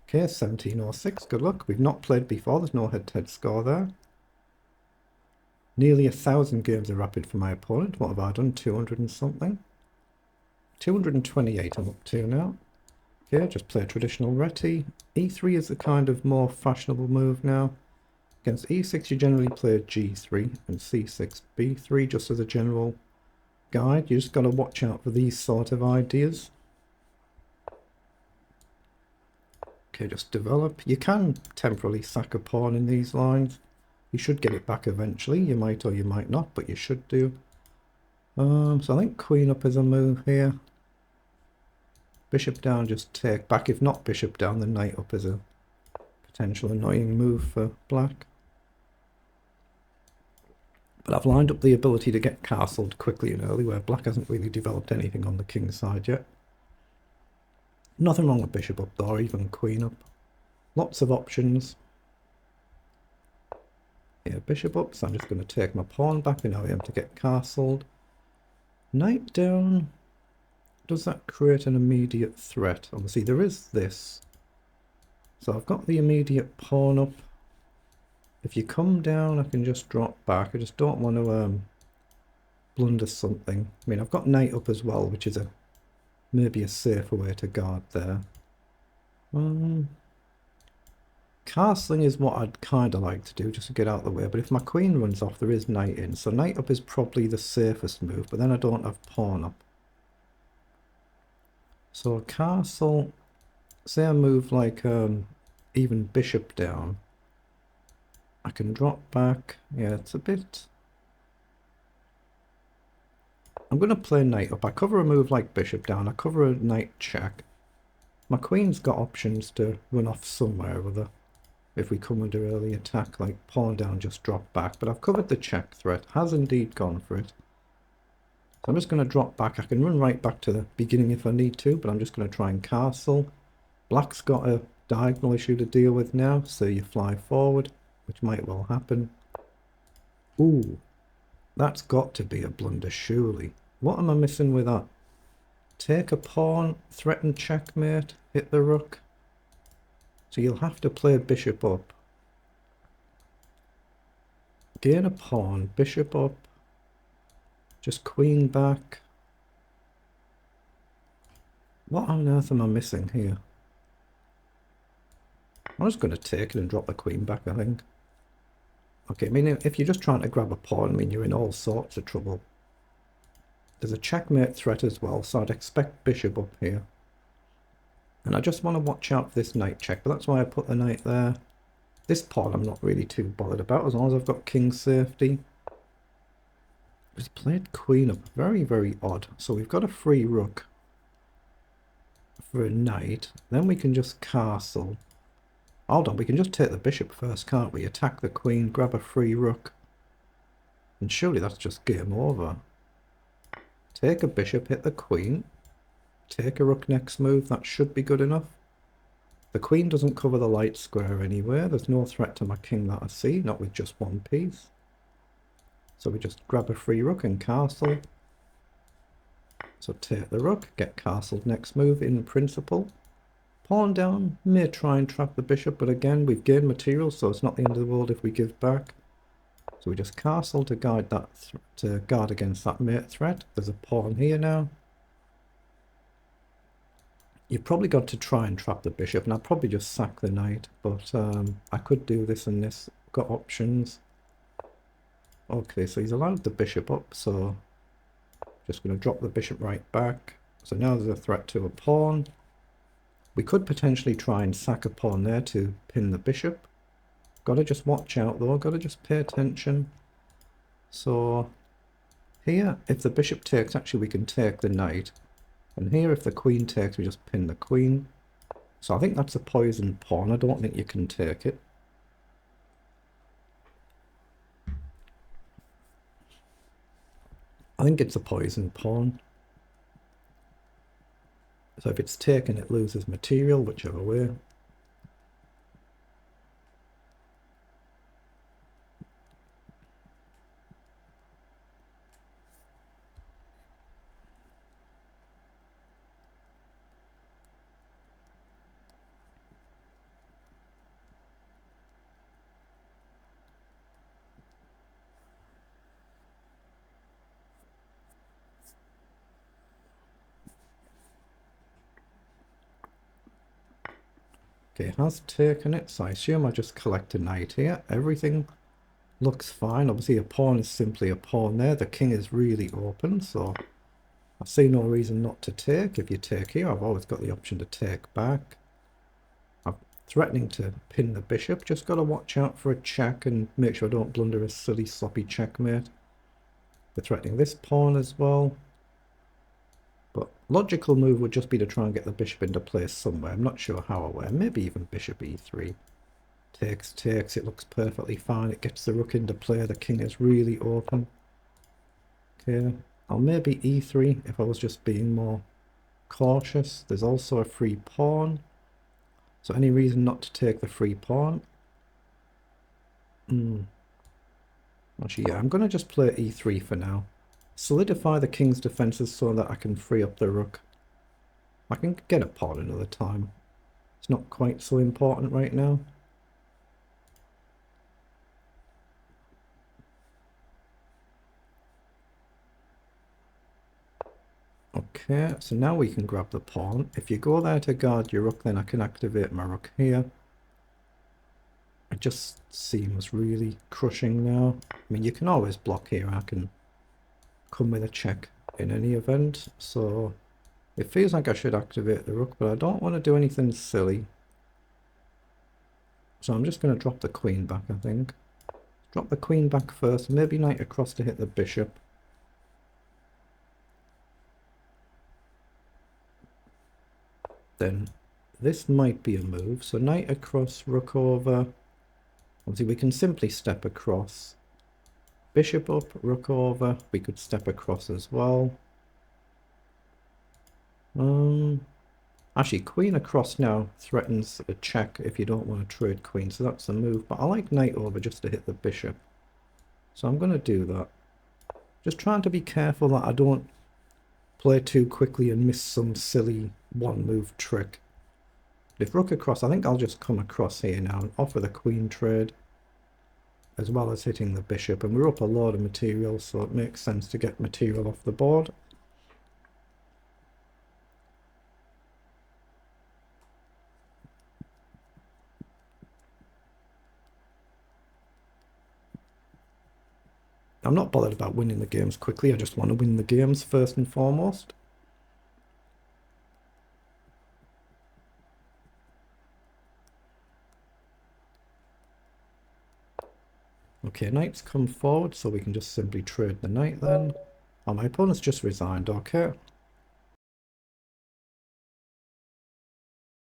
Okay, 1706, good luck. We've not played before, there's no head-to-head score there. Nearly 1,000 games of rapid for my opponent. What have I done? 200 and something? 228 I'm up to now. Okay, just play traditional reti. E3 is the kind of more fashionable move now. Against E6 you generally play G3 and C6, B3 just as a general guide. You just got to watch out for these sort of ideas. Okay, just develop. You can temporarily sack a pawn in these lines. You should get it back eventually. You might or you might not, but you should do. So I think queen up is a move here. Bishop down, just take back. If not bishop down, then knight up is a potential annoying move for black. But I've lined up the ability to get castled quickly and early, where black hasn't really developed anything on the king side yet. Nothing wrong with bishop up though, or even queen up. Lots of options. Yeah, bishop up, so I'm just going to take my pawn back and now I am to get castled. Knight down. Does that create an immediate threat? Obviously there is this. So I've got the immediate pawn up. If you come down I can just drop back. I just don't want to blunder something. I mean I've got knight up as well, which is maybe a safer way to guard there. Castling is what I'd kind of like to do just to get out of the way, but if my queen runs off there is knight in, so knight up is probably the safest move, but then I don't have pawn up. So castle, say I move like even bishop down, I can drop back. Yeah, it's a bit... I'm going to play knight up. I cover a move like bishop down, I cover a knight check. My queen's got options to run off somewhere or other. If we come under early attack, like pawn down, just drop back. But I've covered the check threat, has indeed gone for it. So I'm just going to drop back. I can run right back to the beginning if I need to, but I'm just going to try and castle. Black's got a diagonal issue to deal with now, so you fly forward, which might well happen. Ooh, that's got to be a blunder, surely. What am I missing with that? Take a pawn, threaten checkmate, hit the rook. So you'll have to play bishop up. Gain a pawn, bishop up. Just queen back. What on earth am I missing here? I'm just going to take it and drop the queen back, I think. Okay, I mean, if you're just trying to grab a pawn, I mean, you're in all sorts of trouble. There's a checkmate threat as well, so I'd expect bishop up here. And I just want to watch out for this knight check, but that's why I put the knight there. This pawn I'm not really too bothered about, as long as I've got king safety. He's played queen up. Very, very odd. So we've got a free rook for a knight. Then we can just castle. Hold on, we can just take the bishop first, can't we? Attack the queen, grab a free rook. And surely that's just game over. Take a bishop, hit the queen. Take a rook next move, that should be good enough. The queen doesn't cover the light square anywhere. There's no threat to my king that I see, not with just one piece. So we just grab a free rook and castle. So take the rook, get castled next move in principle. Pawn down, may try and trap the bishop, but again we've gained material, so it's not the end of the world if we give back. So we just castle to guide that to guard against that mate threat. There's a pawn here now. You've probably got to try and trap the bishop, and I'd probably just sack the knight, but I could do this and this. Got options. Okay, so he's allowed the bishop up, so just going to drop the bishop right back. So now there's a threat to a pawn. We could potentially try and sack a pawn there to pin the bishop. Got to just watch out though, got to just pay attention. So here, if the bishop takes, actually we can take the knight. And here, if the queen takes, we just pin the queen. So I think that's a poisoned pawn. I don't think you can take it. I think it's a poisoned pawn. So if it's taken, it loses material, whichever way. Okay, it has taken it, so I assume I just collect a knight here. Everything looks fine. Obviously a pawn is simply a pawn there. The king is really open, so I see no reason not to take. If you take here, I've always got the option to take back. I'm threatening to pin the bishop. Just got to watch out for a check and make sure I don't blunder a silly sloppy checkmate. We're threatening this pawn as well. But logical move would just be to try and get the bishop into place somewhere. I'm not sure how or where. Maybe even bishop e3. Takes, takes. It looks perfectly fine. It gets the rook into play. The king is really open. Okay. I'll maybe e3 if I was just being more cautious. There's also a free pawn. So any reason not to take the free pawn? Actually, yeah, I'm going to just play e3 for now. Solidify the king's defenses so that I can free up the rook. I can get a pawn another time. It's not quite so important right now. Okay, so now we can grab the pawn. If you go there to guard your rook, then I can activate my rook here. It just seems really crushing now. I mean, you can always block here. I can come with a check in any event. So it feels like I should activate the rook, but I don't want to do anything silly. So I'm just going to drop the queen back, I think. Drop the queen back first, maybe knight across to hit the bishop. Then this might be a move. So knight across, rook over. Obviously we can simply step across. Bishop up, rook over. We could step across as well. Actually, queen across now threatens a check if you don't want to trade queen. So that's the move. But I like knight over just to hit the bishop. So I'm going to do that. Just trying to be careful that I don't play too quickly and miss some silly one move trick. If rook across, I think I'll just come across here now and offer the queen trade as well as hitting the bishop. And we're up a lot of material, so it makes sense to get material off the board. I'm not bothered about winning the games quickly, I just want to win the games first and foremost. Okay, knight's come forward, so we can just simply trade the knight then. Oh, my opponent's just resigned, okay.